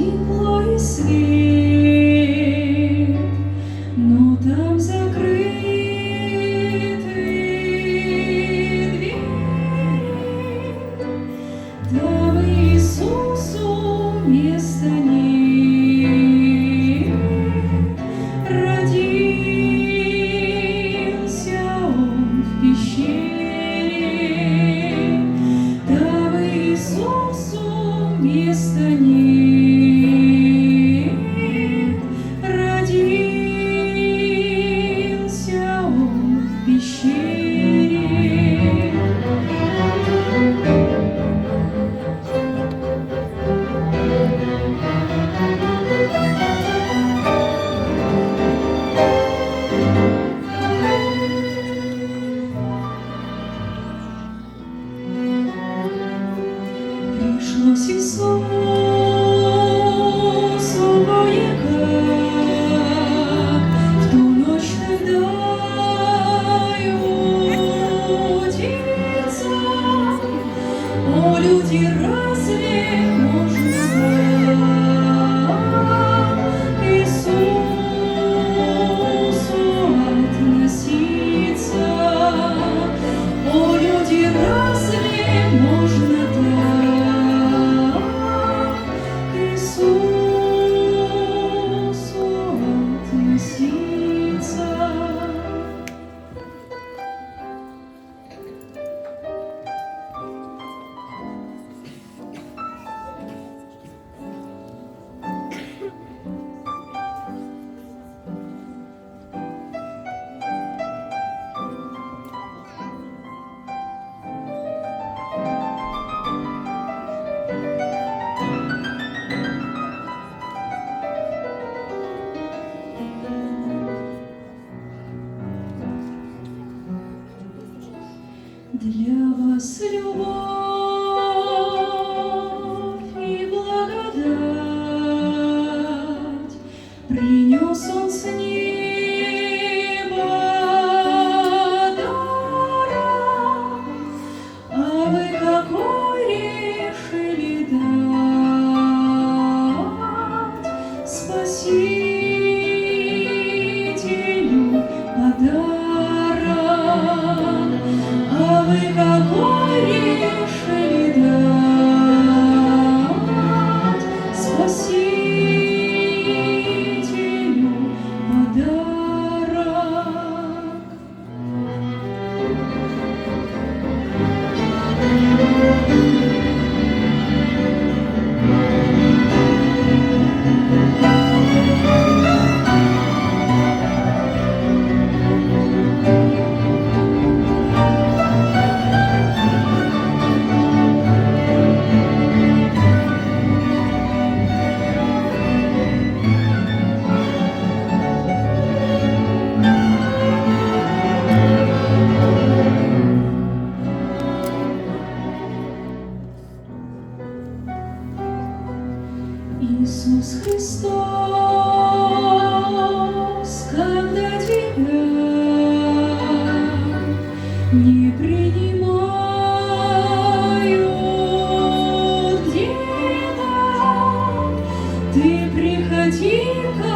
тепло и свет, но там закрыты двери. Там Иисусу места нет. Родился Он в пещере. Там Иисусу места нет. Родился Он в пещере. Пришлось Иисусу кое-как в ту ночь тогда удивиться. О, люди, разве можно к Иисусу относиться? О, люди, разве можно к Иисусу относиться? Для вас любовь и благодать принес Он с неба даром, а вы какой решили дать Спасителю подарок? А вы какой решили дать Спасителю подарок? Иисус Христос, когда тебя не принимают где-то, ты приходи ко